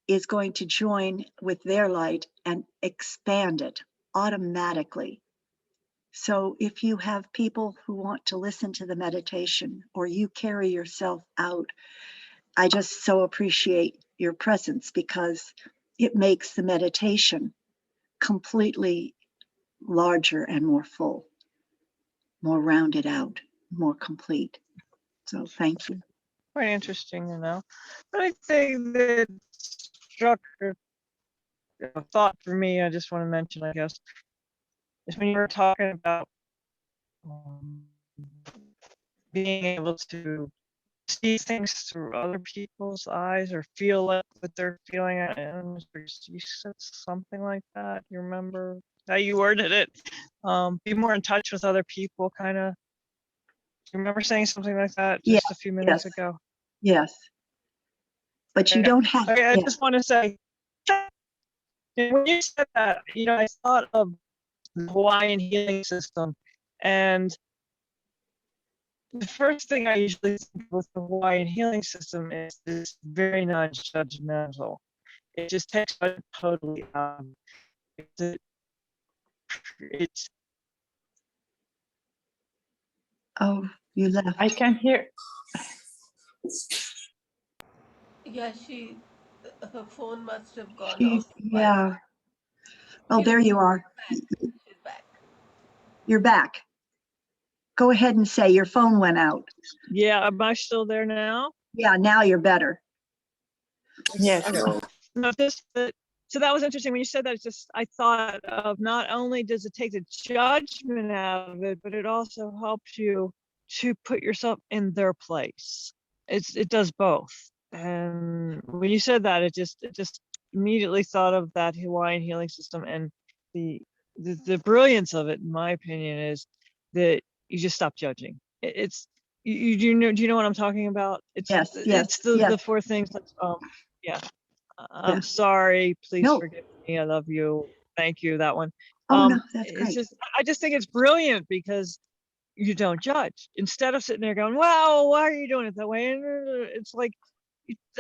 is going to join with their light and expand it automatically. So if you have people who want to listen to the meditation, or you carry yourself out, I just so appreciate your presence, because it makes the meditation completely larger and more full, more rounded out, more complete. So thank you. Quite interesting, you know. But I think that struck a thought for me, I just want to mention, I guess, is when you were talking about um, being able to see things through other people's eyes or feel like what they're feeling. And you said something like that. You remember how you worded it? Be more in touch with other people, kind of. You remember saying something like that Yeah, just a few minutes ago? yes. But you Okay. don't have Okay, I yeah. just want to say, when you said that, you know, I thought of the Hawaiian healing system, and the first thing I usually think with the Hawaiian healing system is it's very non-judgmental. It just takes it totally out. It's Oh, you left. I can hear. Yeah, her phone must have gone She, off Wi-Fi. yeah. Oh, Okay, there you are. she's back. You're back. Go ahead and say your phone went out. yeah. Am I still there now? Yeah, now you're better. Yes. Okay. No, so that was interesting when you said that. It's just I thought of not only does it take the judgment out of it, but it also helps you to put yourself in their place. It does both. And when you said that, it just immediately thought of that Hawaiian healing system, and the brilliance of it, in my opinion, is that you just stop judging. It's do you know what I'm talking about? Yes, It's yes, yes, the four things like yeah. I'm yes. sorry, please No. forgive me, I love you, thank you, that one. Oh no, that's It's great. just I just think it's brilliant because you don't judge. Instead of sitting there going, wow, why are you doing it that way? And it's like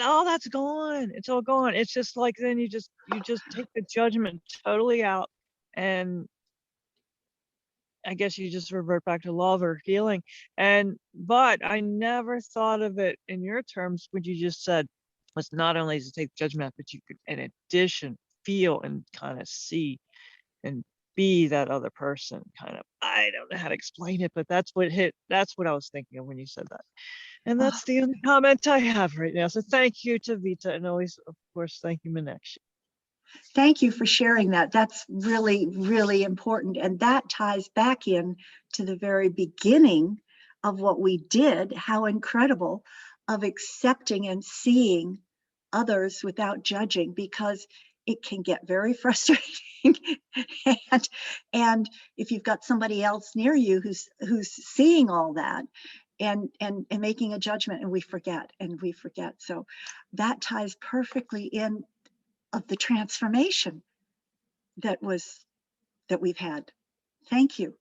all that's gone. It's all gone. It's just like then you just take the judgment totally out, and I guess you just revert back to love or healing. But I never thought of it in your terms when you just said was not only to take judgment, but you could in addition feel and kind of see and be that other person. Kind of, I don't know how to explain it, but that's what I was thinking of when you said that. And Oh, that's the only comment I have right now. So thank you, Taveta, and always, of course, thank you, Meenakshi. thank you for sharing that. That's really, really important. And that ties back in to the very beginning of what we did, how incredible of accepting and seeing others without judging, because it can get very frustrating. and if you've got somebody else near you who's seeing all that and making a judgment, and we forget. So that ties perfectly in of the transformation that we've had. Thank you.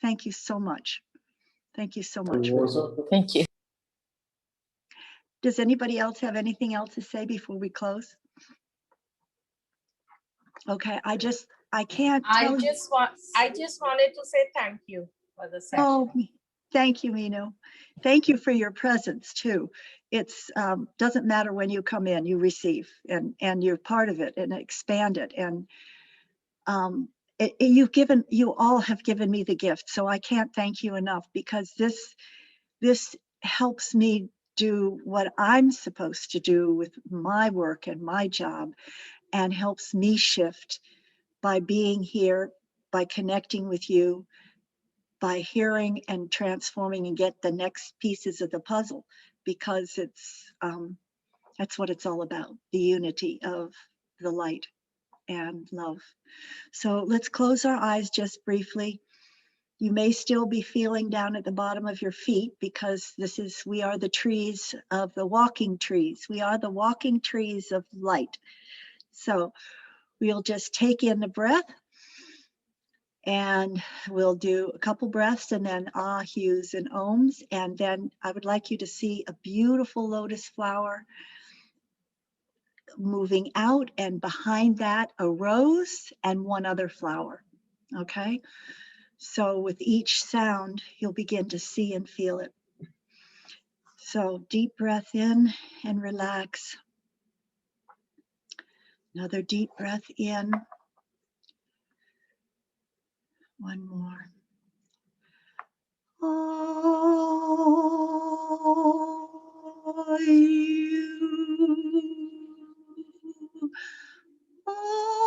Thank you so much. Thank you so much. Thank you. Does anybody else have anything else to say before we close? Okay, I can't tell you. I just wanted to say thank you for the session. Oh, thank you, Mino. Thank you for your presence too. It's doesn't matter when you come in, you receive, and you're part of it and expand it. And you all have given me the gift, so I can't thank you enough, because this helps me do what I'm supposed to do with my work and my job, and helps me shift by being here, by connecting with you, by hearing and transforming and get the next pieces of the puzzle, because that's what it's all about, the unity of the light and love. So let's close our eyes just briefly. You may still be feeling down at the bottom of your feet, because we are the trees of the walking trees. We are the walking trees of light. So we'll just take in the breath, and we'll do a couple breaths, and then ah, hues, and ohms. And then I would like you to see a beautiful lotus flower moving out, and behind that a rose and one other flower. Okay, so with each sound you'll begin to see and feel it. So deep breath in and relax. Another deep breath in. One more. Are you? Are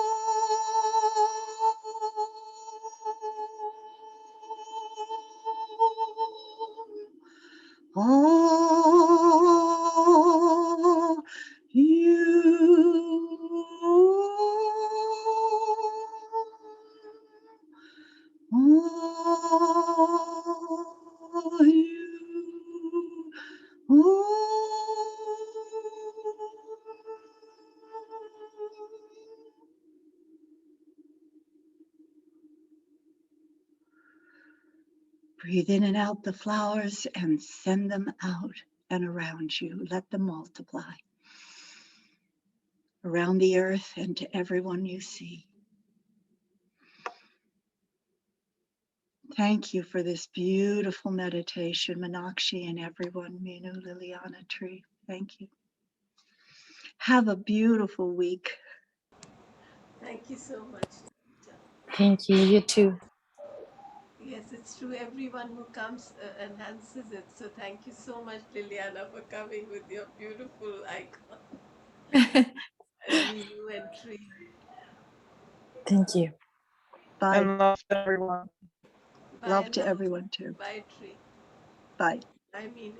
Breathe in and out the flowers and send them out and around you. Let them multiply around the earth and to everyone you see. Thank you for this beautiful meditation, Meenakshi and everyone, Minu, Liliana, Tree. Thank you. Have a beautiful week. Thank you so much. Taveta. Thank you. You too. Yes, it's true. Everyone who comes enhances it. So thank you so much, Liliana, for coming with your beautiful icon. And Minu and Tree. Thank you. Bye. And love to everyone. Bye, Love to everyone too. Bye, Tree. Bye. Bye, Minu.